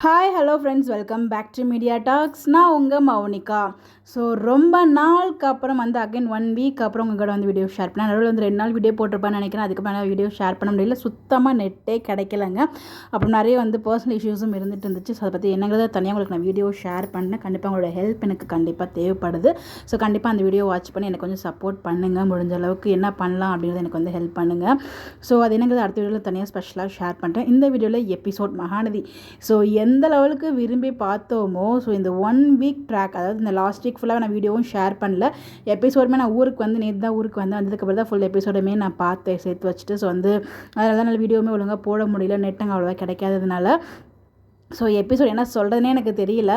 Hi hello friends, welcome back to media talks. நான் உங்கள் Mounika. So ரொம்ப நாளுக்கு அப்புறம் வந்து அகைன் 1 வீக் அப்புறம் உங்கள் கூட வந்து வீடியோ ஷேர் பண்ணேன். நடுவில் வந்து 2 நாள் வீடியோ போட்டிருப்பேன்னு நினைக்கிறேன். அதுக்கப்புறம் வீடியோ ஷேர் பண்ண முடியல, சுத்தமாக நெட்டே கிடைக்கலங்க. அப்புறம் நிறைய வந்து பர்சனல் இஷ்யூஸும் இருந்துட்டு இருந்துச்சு. ஸோ அதை பற்றி என்னங்கிறத தனியாக உங்களுக்கு நான் வீடியோ ஷேர் பண்ணேன். கண்டிப்பாக உங்களோட ஹெல்ப் எனக்கு கண்டிப்பாக தேவைப்படுது. ஸோ கண்டிப்பாக அந்த வீடியோ வாட்ச் பண்ணி எனக்கு கொஞ்சம் சப்போர்ட் பண்ணுங்கள். முடிஞ்ச அளவுக்கு என்ன பண்ணலாம் அப்படிங்கிறது எனக்கு வந்து ஹெல்ப் பண்ணுங்கள். ஸோ அது என்னங்கிறது அடுத்த வீடியோவில் தனியாக ஸ்பெஷலாக ஷேர் பண்ணுறேன். இந்த வீடியோவில் எபிசோட் மகாநதி. ஸோ எந்த லெவலுக்கு விரும்பி பார்த்தோமோ, ஸோ இந்த 1 வீக் ட்ராக், அதாவது இந்த லாஸ்ட் வீக் ஃபுல்லாக நான் வீடியோவும் ஷேர் பண்ணல. எபிசோடுமே நான் ஊருக்கு வந்து நேற்று தான் ஊருக்கு வந்ததுக்கப்புறம் தான் ஃபுல் எபிசோடுமே நான் பார்த்தேன் சேர்த்து வச்சுட்டு. ஸோ வந்து அதனால தான் என்னால் வீடியோவுமே ஒழுங்காக போட முடியல, நெட் அங்கே அவ்வளோவா கிடைக்காததுனால. ஸோ எபிசோட் என்ன சொல்கிறதுனே எனக்கு தெரியல.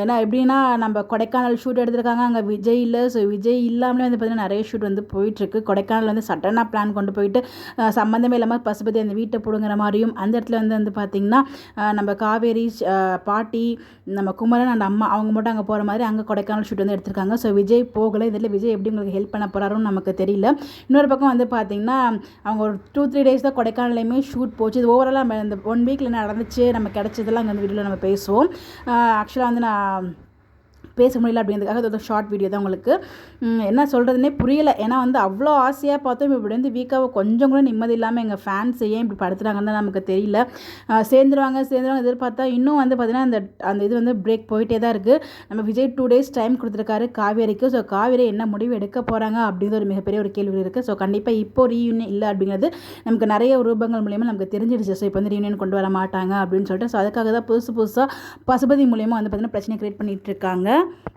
ஏன்னா எப்படின்னா, நம்ம கொடைக்கானல் ஷூட் எடுத்திருக்காங்க, அங்கே விஜய் இல்லை. ஸோ விஜய் இல்லாமலே வந்து பார்த்திங்கன்னா நிறைய ஷூட் வந்து போயிட்டுருக்கு. கொடைக்கானல் வந்து சடனாக பிளான் கொண்டு போயிட்டு சம்மந்தமே இல்லாமல் பசுபதி அந்த வீட்டை பிடுங்குற மாதிரியும், அந்த இடத்துல வந்து பார்த்திங்கன்னா நம்ம காவேரி பாட்டி, நம்ம குமரன் அந்த அம்மா அவங்க மட்டும் அங்கே போகிற மாதிரி அங்கே கொடைக்கானல் ஷூட் வந்து எடுத்திருக்காங்க. ஸோ விஜய் போகலை. இதில் விஜய் எப்படி உங்களுக்கு ஹெல்ப் பண்ண போகிறாருன்னு நமக்கு தெரியல. இன்னொரு பக்கம் வந்து பார்த்திங்கன்னா அவங்க ஒரு 2-3 டேஸ் தான் கொடைக்கானலையுமே ஷூட் போச்சு. இது ஓவராலாக நம்ம இந்த 1 வீக்கில் என்ன நடந்துச்சு, நம்ம கிடச்சது அங்கே அந்த வீடியோவில் நம்ம பேசுவோம். ஆக்சுவலாக வந்து நான் பேச முடியல அப்படிங்கிறதுக்காக அது ஒரு ஷார்ட் வீடியோ தான். உங்களுக்கு என்ன சொல்கிறதுனே புரியலை. ஏன்னா வந்து அவ்வளோ ஆசையாக பார்த்தோம், இப்படி வந்து வீக்காக கொஞ்சம் கூட நிம்மதி இல்லாமல் எங்கள் ஃபேன்ஸ் ஏன் இப்படி படுத்துறாங்கன்னு தான் நமக்கு தெரியல. சேர்ந்துருவாங்க எதிர்பார்த்தா இன்னும் வந்து பார்த்திங்கன்னா அந்த இது வந்து பிரேக் போயிட்டே தான் இருக்குது. நம்ம விஜய் 2 டேஸ் டைம் கொடுத்துருக்காரு காவேரிக்கு. ஸோ காவேரி என்ன முடிவு எடுக்க போகிறாங்க அப்படிங்கிற ஒரு மிகப்பெரிய ஒரு கேள்வி இருக்குது. ஸோ கண்டிப்பாக இப்போ ரீயூனியன் இல்லை அப்படிங்கிறது நமக்கு நிறைய ரூபங்கள் மூலியமாக நமக்கு தெரிஞ்சிடுச்சு. ஸோ இப்போ வந்து ரீயூனியன் கொண்டு வர மாட்டாங்க அப்படின்னு சொல்லிட்டு. ஸோ அதுக்காக தான் புதுசாக பசுபதி மூலியமாக வந்து பார்த்திங்கன்னா பிரச்சனை கிரியேட் பண்ணிகிட்டு இருக்காங்க.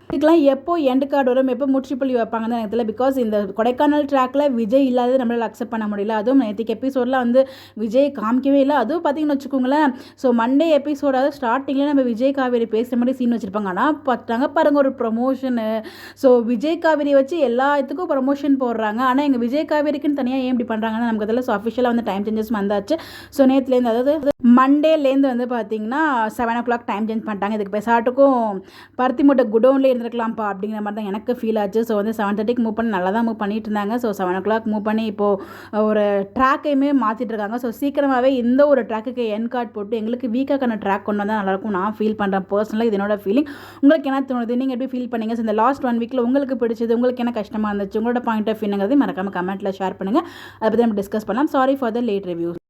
இதுக்கெல்லாம் எப்போ எண்டு கார்டு வரும், எப்போ முற்றுப்புள்ளி வைப்பாங்கன்னு எனக்கு தெரியல. பிகாஸ் இந்த கொடைக்கானல் ட்ராக்கில் விஜய் இல்லாதது நம்மளால் அக்செப்ட் பண்ண முடியல. அதுவும் நேற்றுக்கு எபிசோடில் வந்து விஜய் காமிக்கவே இல்லை. அதுவும் பார்த்தீங்கன்னு வச்சுக்கோங்களேன், ஸோ மண்டே எபிசோடாவது ஸ்டார்டிங்கில் நம்ம விஜய் காவேரி பேசுகிற மாதிரி சீன் வச்சுருப்பாங்க. ஆனால் பார்த்தாங்க பாருங்கள் ஒரு ப்ரொமோஷனு. ஸோ விஜய் காவேரியை வச்சு எல்லாத்துக்கும் ப்ரொமோஷன் போடுறாங்க. ஆனால் எங்கள் விஜய் காவேரிக்குன்னு தனியாக ஏன் இப்படி பண்ணுறாங்கன்னு நமக்கு தெரியல. ஸோ அஃபிஷியலாக வந்து டைம் சேஞ்சஸ் வந்தாச்சு. ஸோ நேற்றுலேருந்து, அதாவது மண்டேலேருந்து வந்து பார்த்திங்கன்னா 7 o'clock டைம் சேஞ்ச் பண்ணிட்டாங்க. இதுக்கு பெசாட்டுக்கும் பருத்தி மூட்டை குடோன்லேயே இருந்திருக்கலாம்ப்பா அப்படிங்கிற மாதிரி தான் எனக்கு ஃபீல் ஆச்சு. ஸோ வந்து 7:30க்கு மூவ் பண்ணி நல்லா தான் மூவ் பண்ணிட்டு இருந்தாங்க. ஸோ 7 o'clock மூவ் பண்ணி இப்போது ஒரு ட்ராக்கையுமே மாற்றிட்டு இருக்காங்க. ஸோ சீக்கிரமாகவே இந்த ஒரு ட்ராக்குக்கு என் கார்டு போட்டு எங்களுக்கு வீக்கான ட்ராக் கொண்டு வந்தால் நல்லாயிருக்கும் நான் ஃபீல் பண்ணுறேன். பர்சனலாக இது என்னோட ஃபீலிங். உங்களுக்கு என்ன தோணுது, நீங்கள் எப்படி ஃபீல் பண்ணீங்க? ஸோ இந்த லாஸ்ட் 1 வீக்கில் உங்களுக்கு பிடிச்சது, உங்களுக்கு என்ன கஷ்டமாக இருந்துச்சு, உங்களோட பாயிண்ட் ஆஃப் வியூங்கிறது மறக்காமல் கமெண்ட்டில் ஷேர் பண்ணுங்கள். அதை பற்றி நம்ம டிஸ்கஸ் பண்ணலாம். Sorry for the late reviews.